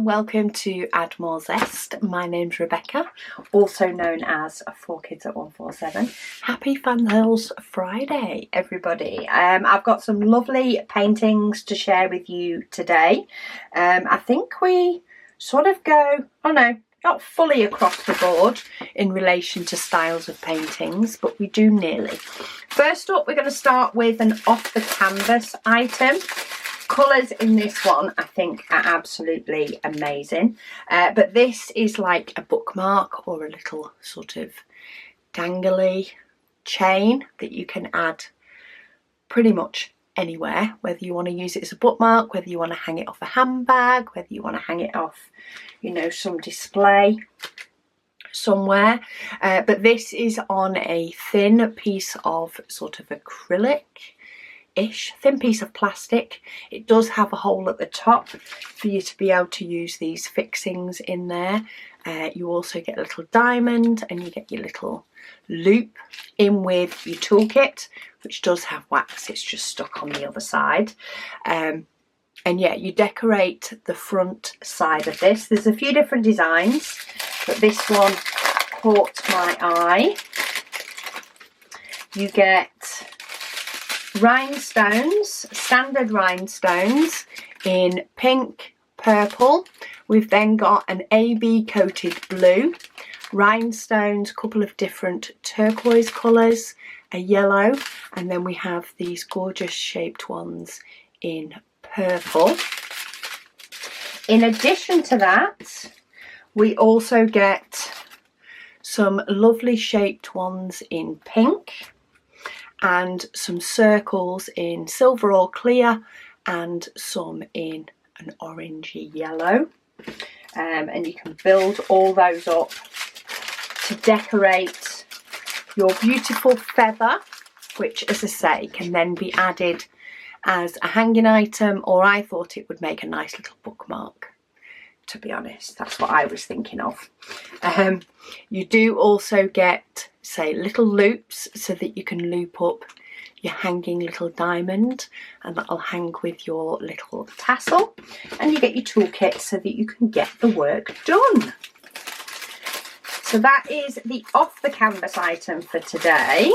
and welcome to Add More Zest. My name's Rebecca, also known as 4Kids at 147. Happy Fansells Friday, everybody. I've got some lovely paintings to share with you today. I think we sort of go, not fully across the board in relation to styles of paintings, but we do nearly. First up, we're going to start with an off the canvas item. Colours in this one I think are absolutely amazing, but this is like a bookmark or a little sort of dangly chain that you can add pretty much anywhere, whether you want to use it as a bookmark, whether you want to hang it off a handbag, whether you want to hang it off, you know, some display somewhere. But this is on a thin piece of sort of acrylic-ish, thin piece of plastic. It does have a hole at the top for you to be able to use these fixings in there. You also get a little diamond and you get your little loop in with your toolkit, which does have wax. It's just stuck on the other side. And yeah, you decorate the front side of this. There's a few different designs, but this one caught my eye. You get rhinestones, standard rhinestones in pink, purple. We've then got an AB coated blue, rhinestones, a couple of different turquoise colours, a yellow, and then we have these gorgeous shaped ones in purple. In addition to that, we also get some lovely shaped ones in pink and some circles in silver or clear and some in an orangey yellow. And you can build all those up to decorate your beautiful feather, which, as I say, can then be added as a hanging item, or I thought it would make a nice little bookmark. To be honest, that's what I was thinking of. You do also get, say, little loops so that you can loop up your hanging little diamond, and that'll hang with your little tassel, and you get your toolkit so that you can get the work done. So that is the off the canvas item for today,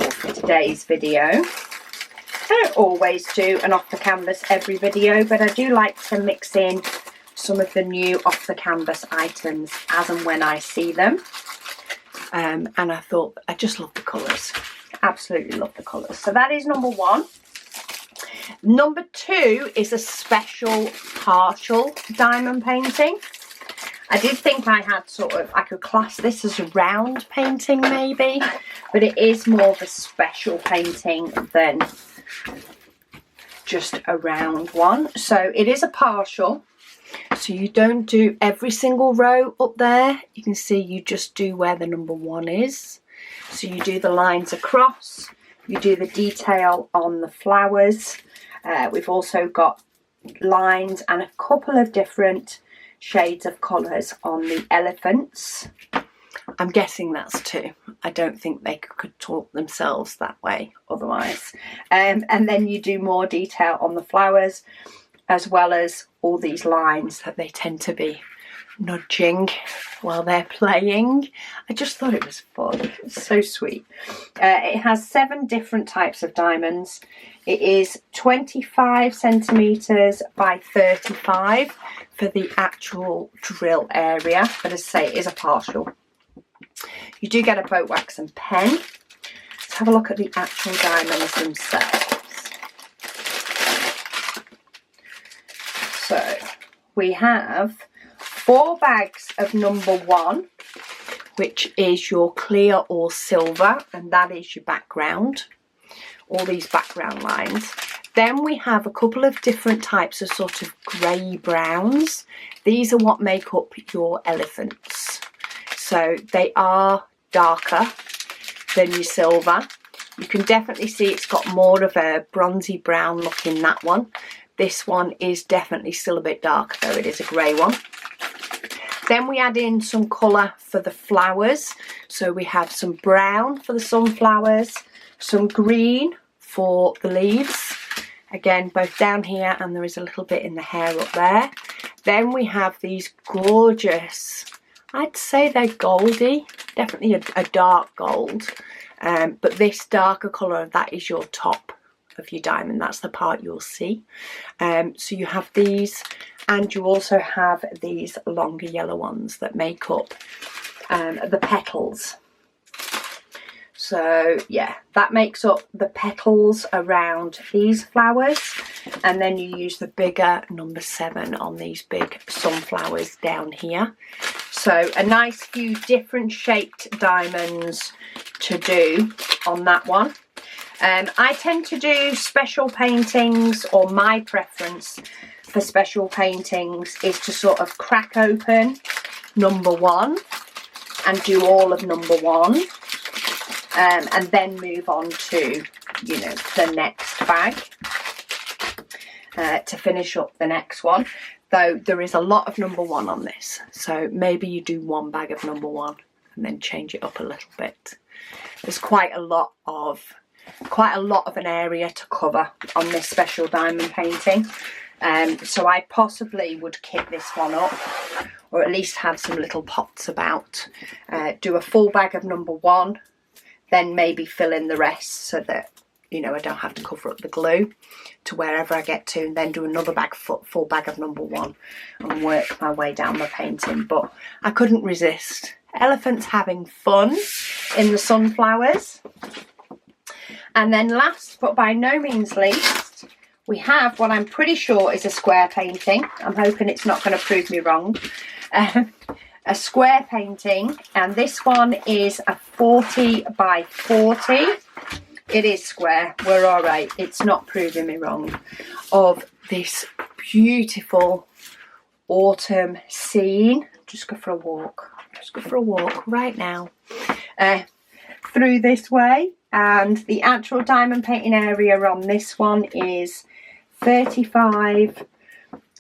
for today's video. I don't always do an off the canvas every video, but I do like to mix in some of the new off the canvas items as and when I see them. And I thought, I just love the colours. Absolutely love the colours. So that is number one. Number two is a special partial diamond painting. I did think I had I could class this as a round painting maybe, but it is more of a special painting than just a round one. So it is a partial. So you don't do every single row up there. You can see you just do where the number one is. So you do the lines across, you do the detail on the flowers. We've also got lines and a couple of different shades of colours on the elephants. I'm guessing that's two. I don't think they could talk themselves that way otherwise. And then you do more detail on the flowers, as well as all these lines that they tend to be nudging while they're playing. I just thought it was fun. It's so sweet. It has 7 different types of diamonds. It is 25 centimetres by 35 for the actual drill area, but as I say, it is a partial. You do get a boat wax and pen. Let's have a look at the actual diamonds themselves. So we have 4 bags of number one, which is your clear or silver, and that is your background, all these background lines. Then we have a couple of different types of sort of grey browns. These are what make up your elephants. So they are darker than your silver. You can definitely see it's got more of a bronzy brown look in that one. This one is definitely still a bit dark, though it is a grey one. Then we add in some colour for the flowers. So we have some brown for the sunflowers, some green for the leaves. Again, both down here, and there is a little bit in the hair up there. Then we have these gorgeous, I'd say they're goldy, definitely a dark gold, but this darker colour, that is your top of your diamond, that's the part you'll see. So you have these, and you also have these longer yellow ones that make up the petals. So yeah, that makes up the petals around these flowers, and then you use the bigger number 7 on these big sunflowers down here. So a nice few different shaped diamonds to do on that one. I tend to do special paintings, or my preference for special paintings is to sort of crack open number 1 and do all of number 1. And then move on to, you know, the next bag to finish up the next one. Though there is a lot of number 1 on this, so maybe you do 1 bag of number 1 and then change it up a little bit. There's quite a lot of an area to cover on this special diamond painting. So I possibly would kit this one up, or at least have some little pots about. Do a full bag of number 1. Then maybe fill in the rest so that, you know, I don't have to cover up the glue to wherever I get to, and then do another full bag of number 1 and work my way down the painting. But I couldn't resist. Elephants having fun in the sunflowers. And then last but by no means least, we have what I'm pretty sure is a square painting. I'm hoping it's not going to prove me wrong. A square painting, and this one is a 40 by 40. It is square, we're all right, it's not proving me wrong, of this beautiful autumn scene. Just go for a walk right now through this way. And the actual diamond painting area on this one is 35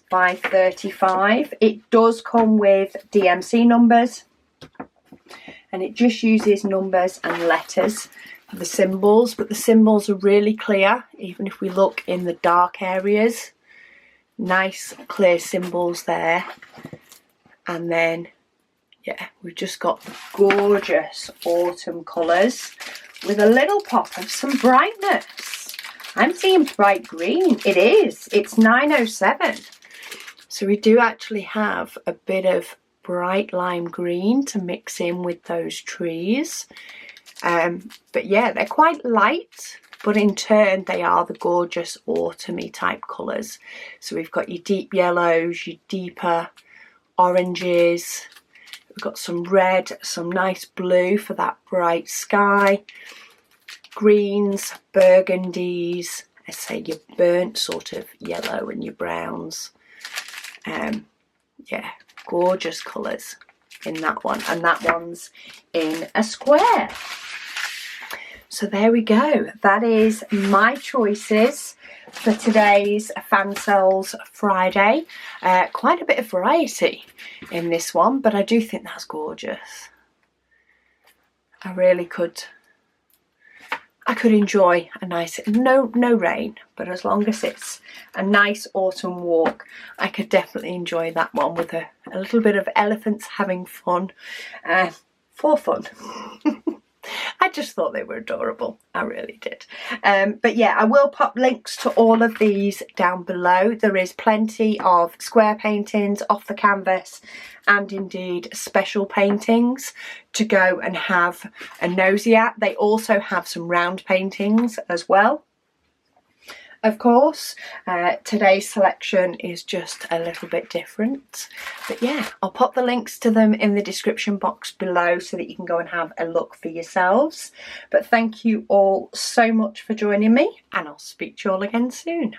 by 35. It does come with DMC numbers, and it just uses numbers and letters for the symbols, but the symbols are really clear, even if we look in the dark areas. Nice clear symbols there. And then yeah, we've just got the gorgeous autumn colours with a little pop of some brightness. I'm seeing bright green. It is, it's 907. So we do actually have a bit of bright lime green to mix in with those trees. But yeah, they're quite light, but in turn they are the gorgeous autumny type colours. So we've got your deep yellows, your deeper oranges. We've got some red, some nice blue for that bright sky. Greens, burgundies, I say your burnt sort of yellow and your browns. Yeah, gorgeous colours in that one, and that one's in a square. So there we go, that is my choices for today's Fansells Friday. Quite a bit of variety in this one, but I do think that's gorgeous. I really could. I could enjoy a nice, no rain, but as long as it's a nice autumn walk, I could definitely enjoy that one with a little bit of elephants having fun, for fun. I just thought they were adorable. I really did. But yeah, I will pop links to all of these down below. There is plenty of square paintings off the canvas and indeed special paintings to go and have a nosy at. They also have some round paintings as well. Of course, today's selection is just a little bit different. But yeah, I'll pop the links to them in the description box below so that you can go and have a look for yourselves. But thank you all so much for joining me, and I'll speak to you all again soon.